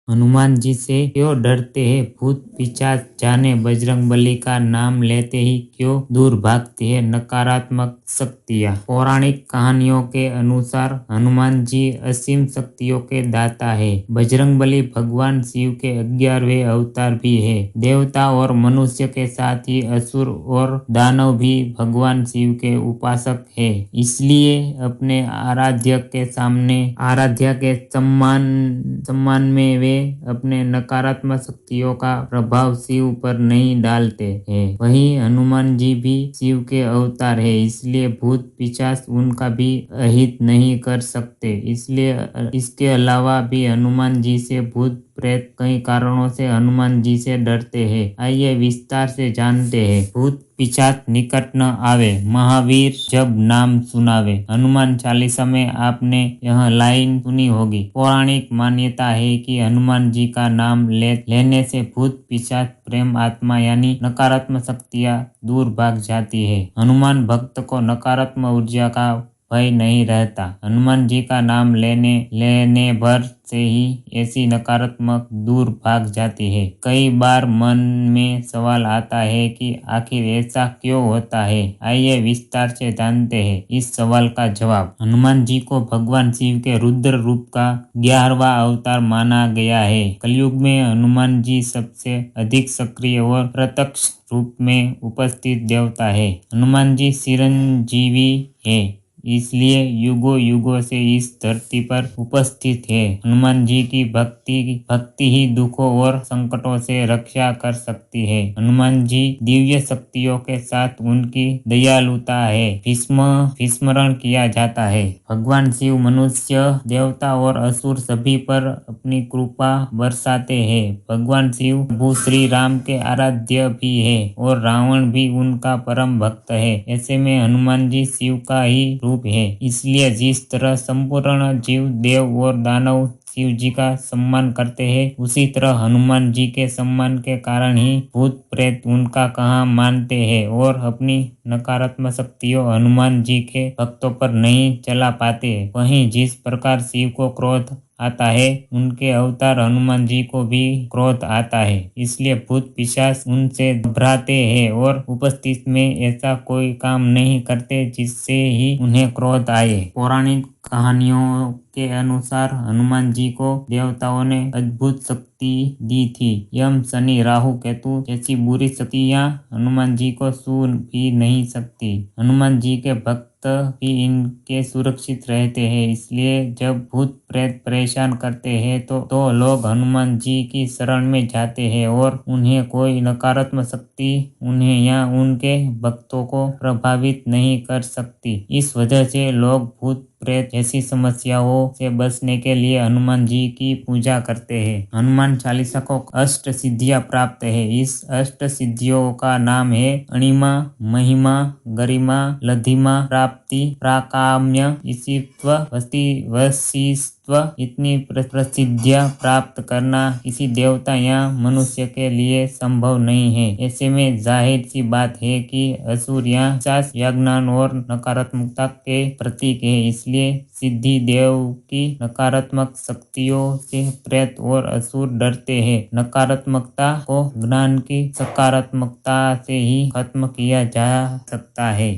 हनुमान जी से क्यों डरते हैं भूत पिशाच जाने। बजरंगबली का नाम लेते ही क्यों दूर भागती है नकारात्मक शक्तियाँ। पौराणिक कहानियों के अनुसार हनुमान जी असीम शक्तियों के दाता है। बजरंगबली भगवान शिव के 11वें अवतार भी है। देवता और मनुष्य के साथ ही असुर और दानव भी भगवान शिव के उपासक है। इसलिए अपने आराध्या के सम्मान में वे अपने नकारात्मक शक्तियों का प्रभाव शिव पर नहीं डालते हैं। वहीं हनुमान जी भी शिव के अवतार है, इसलिए भूत पिशाच उनका भी अहित नहीं कर सकते। इसलिए इसके अलावा भी हनुमान जी से भूत प्रेत कई कारणों से हनुमान जी से डरते हैं। आइए विस्तार से जानते हैं। भूत पिशाच निकट न आवे, महावीर जब नाम सुनावे। हनुमान चालीसा में आपने यह लाइन सुनी होगी। पौराणिक मान्यता है कि हनुमान जी का नाम लेने से भूत पिशाच प्रेम आत्मा यानी नकारात्मक शक्तियाँ दूर भाग जाती है। हनुमान भक्त को नकारात्मक ऊर्जा का भय नहीं रहता। हनुमान जी का नाम लेने भर से ही ऐसी नकारात्मक दूर भाग जाती है। कई बार मन में सवाल आता है कि आखिर ऐसा क्यों होता है। आइए विस्तार से जानते हैं इस सवाल का जवाब। हनुमान जी को भगवान शिव के रुद्र रूप का 11वां अवतार माना गया है। कलयुग में हनुमान जी सबसे अधिक सक्रिय और प्रत्यक्ष रूप में उपस्थित देवता है। हनुमान जी चिरंजीवी है, इसलिए युगों युगों से इस धरती पर उपस्थित है। हनुमान जी की भक्ति ही दुखों और संकटों से रक्षा कर सकती है। हनुमान जी दिव्य शक्तियों के साथ उनकी दयालुता है विस्मरण किया जाता है। भगवान शिव मनुष्य, देवता और असुर सभी पर अपनी कृपा बरसाते हैं। भगवान शिव प्रभु श्री राम के आराध्य भी है और रावण भी उनका परम भक्त है। ऐसे में हनुमान जी शिव का ही रूप है। इसलिए जिस तरह संपूर्ण जीव, देव और दानव शिव जी का सम्मान करते हैं, उसी तरह हनुमान जी के सम्मान के कारण ही भूत प्रेत उनका कहा मानते हैं और अपनी नकारात्मक शक्तियों हनुमान जी के भक्तों पर नहीं चला पाते। वहीं जिस प्रकार शिव को क्रोध आता है, उनके अवतार हनुमान जी को भी क्रोध आता है। इसलिए भूत पिशाच उनसे घबराते हैं और उपस्थिति में ऐसा कोई काम नहीं करते जिससे ही उन्हें क्रोध आए। पौराणिक कहानियों के अनुसार हनुमान जी को देवताओं ने अद्भुत शक्ति दी थी। यम, शनि, राहु, केतु जैसी बुरी शक्तियाँ हनुमान जी को छू भी नहीं सकती। हनुमान जी के भक्त भी इनके सुरक्षित रहते हैं। इसलिए जब भूत प्रेत परेशान करते हैं तो लोग हनुमान जी की शरण में जाते हैं और उन्हें कोई नकारात्मक शक्ति उन्हें या उनके भक्तों को प्रभावित नहीं कर सकती। इस वजह से लोग भूत प्रेत जैसी समस्याओं से बचने के लिए हनुमान जी की पूजा करते हैं। हनुमान चालीसा को अष्ट सिद्धियां प्राप्त है। इस अष्ट सिद्धियों का नाम है अणिमा, महिमा, गरिमा, लधिमा, प्राप्ति, प्राकाम्य, ईशित्व, वशिष्ठ। इतनी प्रसिद्धियां प्राप्त करना किसी देवता या मनुष्य के लिए संभव नहीं है। ऐसे में जाहिर सी बात है कि असुर या पिशाच अज्ञान और नकारात्मकता के प्रतीक है। इसलिए सिद्धि देव की नकारात्मक शक्तियों से प्रेत और असुर डरते हैं। नकारात्मकता को ज्ञान की सकारात्मकता से ही खत्म किया जा सकता है।